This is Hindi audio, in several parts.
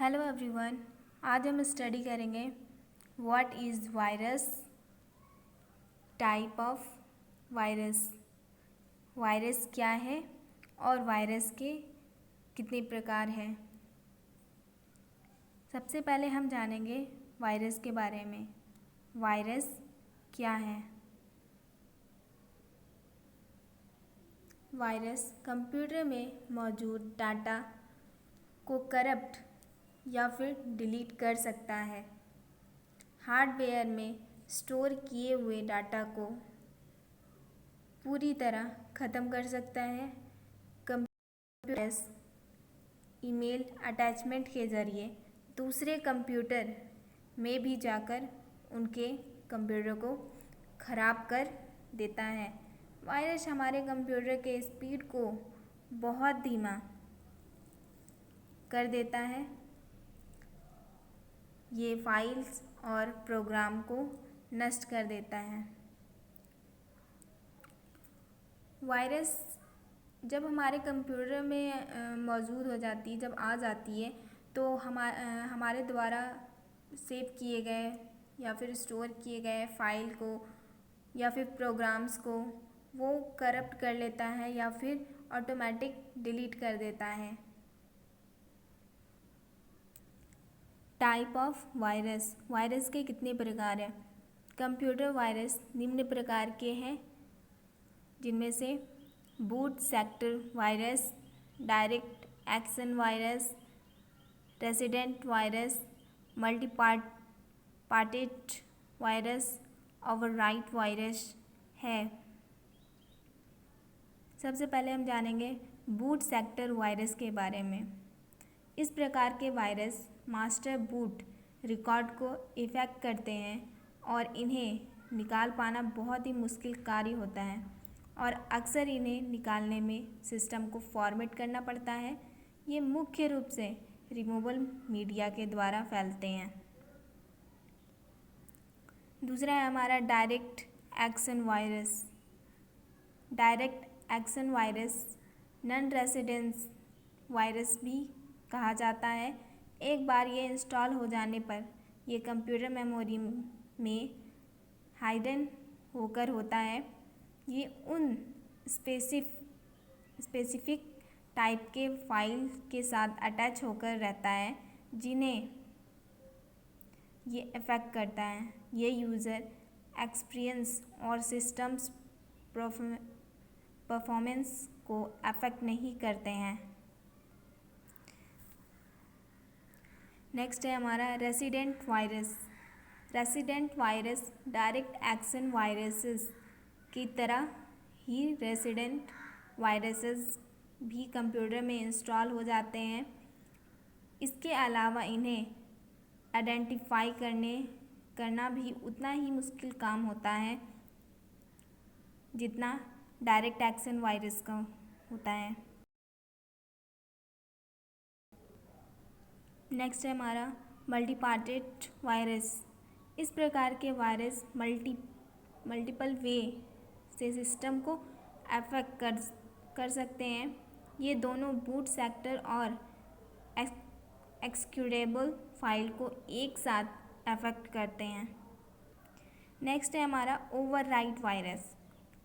Hello everyone. आज हम स्टडी करेंगे what is virus, type of virus. Virus क्या है और वायरस के कितने प्रकार हैं। सबसे पहले हम जानेंगे वायरस के बारे में। वायरस क्या है। वायरस कंप्यूटर में मौजूद डाटा को करप्ट या फिर डिलीट कर सकता है। हार्डवेयर में स्टोर किए हुए डाटा को पूरी तरह ख़त्म कर सकता है। कंप्यूटर ईमेल अटैचमेंट के ज़रिए दूसरे कंप्यूटर में भी जाकर उनके कंप्यूटर को ख़राब कर देता है। वायरस हमारे कंप्यूटर के स्पीड को बहुत धीमा कर देता है। ये फाइल्स और प्रोग्राम को नष्ट कर देता है। वायरस जब हमारे कंप्यूटर में मौजूद हो जाती है, जब आ जाती है, तो हमारे द्वारा सेव किए गए या फिर स्टोर किए गए फाइल को या फिर प्रोग्राम्स को वो करप्ट कर लेता है या फिर ऑटोमेटिक डिलीट कर देता है। Type of virus. वायरस के कितने प्रकार हैं। कंप्यूटर वायरस निम्न प्रकार के हैं, जिनमें से boot sector virus, direct action virus, resident virus, multipartite virus, overwrite virus है। सबसे पहले हम जानेंगे बूट सेक्टर वायरस के बारे में। इस प्रकार के वायरस मास्टर बूट रिकॉर्ड को इफेक्ट करते हैं और इन्हें निकाल पाना बहुत ही मुश्किल कार्य होता है और अक्सर इन्हें निकालने में सिस्टम को फॉर्मेट करना पड़ता है। ये मुख्य रूप से रिमूवल मीडिया के द्वारा फैलते हैं। दूसरा है हमारा direct action virus. Direct action virus non residence virus भी कहा जाता है। एक बार ये इंस्टॉल हो जाने पर ये कंप्यूटर मेमोरी में हाइडन होकर होता है। ये उन स्पेसिफिक टाइप के फाइल के साथ अटैच होकर रहता है जिन्हें ये अफेक्ट करता है। ये यूज़र एक्सपीरियंस और सिस्टम्स परफॉर्मेंस को अफेक्ट नहीं करते हैं। नेक्स्ट है हमारा resident virus. Resident virus direct action viruses की तरह ही रेसिडेंट वायरसेस भी कंप्यूटर में इंस्टॉल हो जाते हैं। इसके अलावा इन्हें आइडेंटिफाई करना भी उतना ही मुश्किल काम होता है जितना डायरेक्ट एक्शन वायरस का होता है। नेक्स्ट है हमारा मल्टीपार्टेड वायरस। इस प्रकार के वायरस मल्टीपल वे से सिस्टम को अफेक्ट कर सकते हैं। ये दोनों बूट सेक्टर और एक्सिक्यूटेबल फाइल को एक साथ अफेक्ट करते हैं। नेक्स्ट है हमारा ओवरराइट वायरस।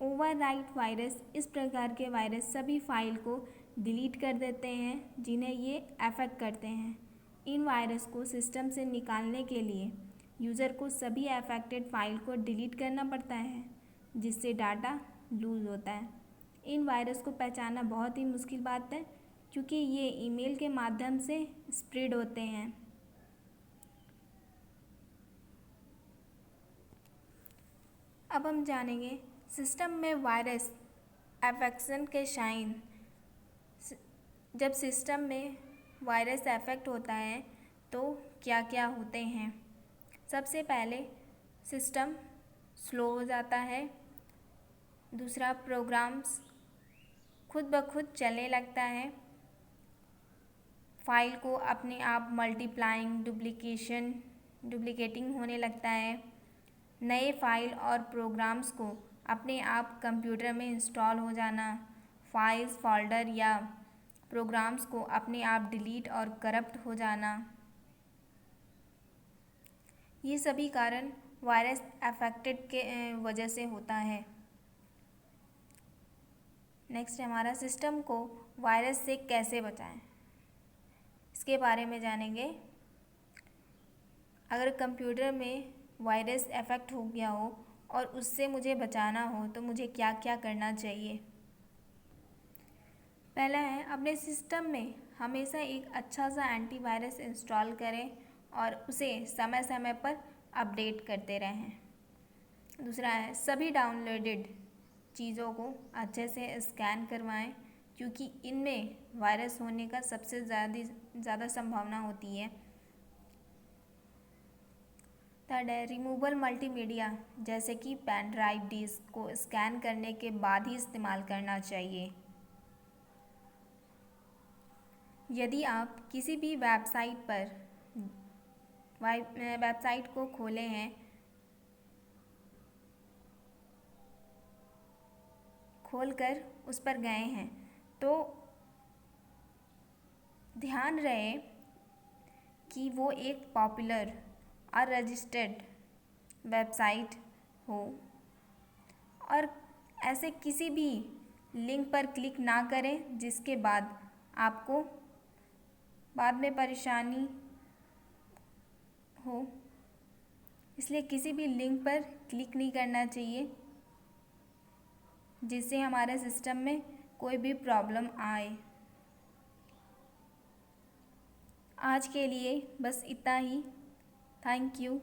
ओवरराइट वायरस इस प्रकार के वायरस सभी फाइल को डिलीट कर देते हैं जिन्हें ये अफेक्ट करते हैं। इन वायरस को सिस्टम से निकालने के लिए यूज़र को सभी अफेक्टेड फाइल को डिलीट करना पड़ता है, जिससे डाटा लूज होता है। इन वायरस को पहचानना बहुत ही मुश्किल बात है क्योंकि ये ईमेल के माध्यम से स्प्रेड होते हैं। अब हम जानेंगे सिस्टम में वायरस अफेक्शन के साइन। जब सिस्टम में वायरस अफेक्ट होता है तो क्या क्या होते हैं। सबसे पहले सिस्टम स्लो हो जाता है। दूसरा, प्रोग्राम्स खुद ब खुद चलने लगता है। फाइल को अपने आप मल्टीप्लाइंग डुप्लीकेटिंग होने लगता है। नए फाइल और प्रोग्राम्स को अपने आप कंप्यूटर में इंस्टॉल हो जाना। फाइल्स, फोल्डर या प्रोग्राम्स को अपने आप डिलीट और करप्ट हो जाना। ये सभी कारण वायरस अफेक्टेड के वजह से होता है। नेक्स्ट हमारा सिस्टम को वायरस से कैसे बचाएं, इसके बारे में जानेंगे। अगर कंप्यूटर में वायरस अफेक्ट हो गया हो और उससे मुझे बचाना हो तो मुझे क्या क्या करना चाहिए। पहला है, अपने सिस्टम में हमेशा एक अच्छा सा एंटीवायरस इंस्टॉल करें और उसे समय समय पर अपडेट करते रहें। दूसरा है, सभी डाउनलोडेड चीज़ों को अच्छे से स्कैन करवाएं, क्योंकि इनमें वायरस होने का सबसे ज़्यादा संभावना होती है। थर्ड है, रिमूवल मल्टीमीडिया जैसे कि पेन ड्राइव डिस्क को स्कैन करने के बाद ही इस्तेमाल करना चाहिए। यदि आप किसी भी वेबसाइट को खोले हैं, खोलकर उस पर गए हैं, तो ध्यान रहे कि वो एक पॉपुलर और रजिस्टर्ड वेबसाइट हो और ऐसे किसी भी लिंक पर क्लिक ना करें जिसके बाद आपको बाद में परेशानी हो। इसलिए किसी भी लिंक पर क्लिक नहीं करना चाहिए जिससे हमारे सिस्टम में कोई भी प्रॉब्लम आए। आज के लिए बस इतना ही। Thank you.